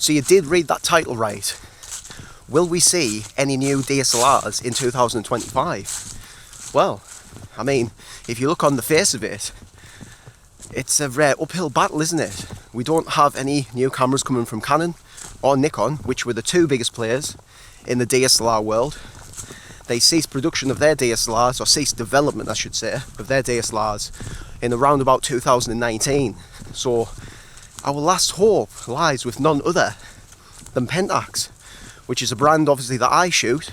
So you did read that title right. Will we see any new DSLRs in 2025? Well, I mean, if you look on the face of it, it's a rare uphill battle, isn't it? We don't have any new cameras coming from Canon or Nikon, which were the two biggest players in the DSLR world. They ceased production of their DSLRs, or ceased development, I should say, of their DSLRs in around about 2019. So our last hope lies with none other than Pentax, which is a brand obviously that I shoot,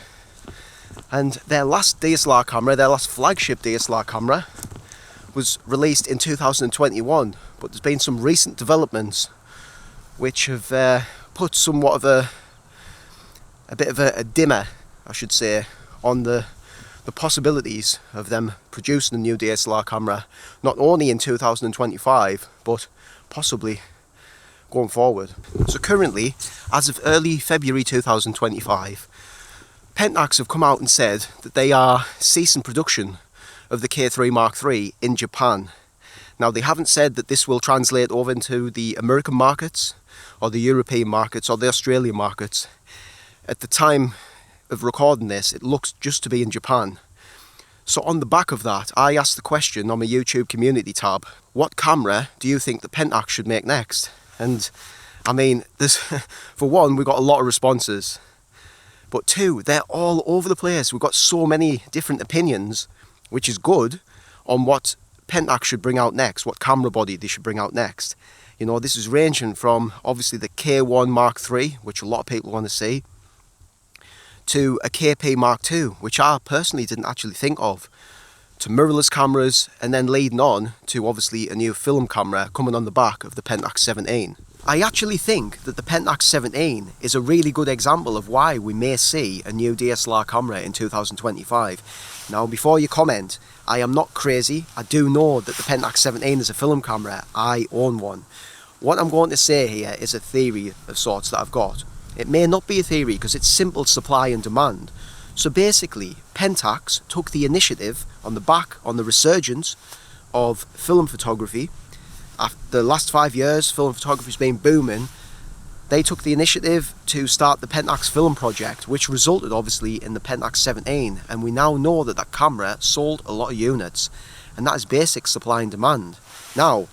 and their last DSLR camera, their last flagship DSLR camera, was released in 2021, but there's been some recent developments which have put somewhat of a bit of a dimmer, I should say, on the possibilities of them producing a new DSLR camera, not only in 2025, but possibly going forward. So currently, as of early February 2025, Pentax have come out and said that they are ceasing production of the K3 Mark III in Japan. Now, they haven't said that this will translate over into the American markets, or the European markets, or the Australian markets. At the time of recording this, it looks just to be in Japan. So on the back of that, I asked the question on my YouTube community tab, what camera do you think the Pentax should make next? And I mean, there's for one, we got a lot of responses, but two, they're all over the place. We've got so many different opinions, which is good, on what Pentax should bring out next, what camera body they should bring out next. You know, this is ranging from obviously the K1 Mark III, which a lot of people want to see, to a KP Mark II, which I personally didn't actually think of, to mirrorless cameras, and then leading on to obviously a new film camera coming on the back of the Pentax 17. I actually think that the Pentax 17 is a really good example of why we may see a new DSLR camera in 2025. Now, before you comment, I am not crazy. I do know that the Pentax 17 is a film camera. I own one. What I'm going to say here is a theory of sorts that I've got. It may not be a theory because it's simple supply and demand. So basically, Pentax took the initiative on the resurgence of film photography. After the last 5 years, film photography's been booming. They took the initiative to start the Pentax film project, which resulted obviously in the Pentax 17. And we now know that that camera sold a lot of units. And that is basic supply and demand. Now,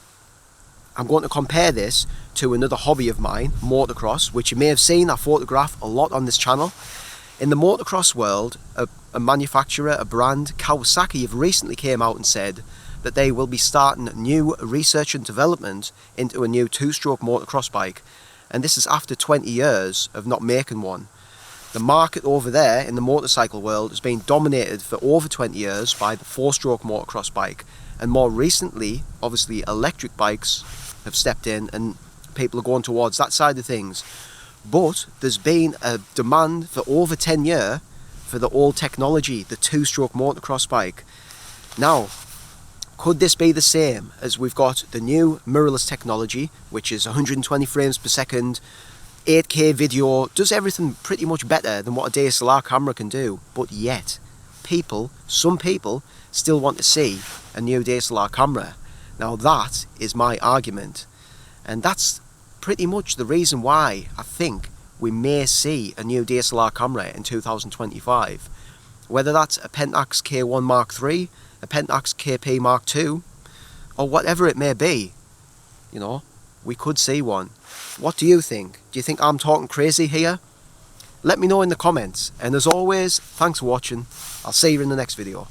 I'm going to compare this to another hobby of mine, motocross, which you may have seen I photograph a lot on this channel. In the motocross world, a manufacturer, a brand, Kawasaki, have recently came out and said that they will be starting new research and development into a new two-stroke motocross bike. And this is after 20 years of not making one. The market over there in the motorcycle world has been dominated for over 20 years by the four-stroke motocross bike. And more recently, obviously, electric bikes have stepped in and people are going towards that side of things. But there's been a demand for over 10 years for the old technology, the two-stroke motocross bike. Now, could this be the same as we've got the new mirrorless technology, which is 120 frames per second, 8K video, does everything pretty much better than what a DSLR camera can do, but yet some people still want to see a new DSLR camera. Now that is my argument, and that's pretty much the reason why I think we may see a new DSLR camera in 2025. Whether that's a Pentax K1 Mark III, a Pentax KP Mark II, or whatever it may be, you know, we could see one. What do you think? Do you think I'm talking crazy here? Let me know in the comments, and as always, thanks for watching. I'll see you in the next video.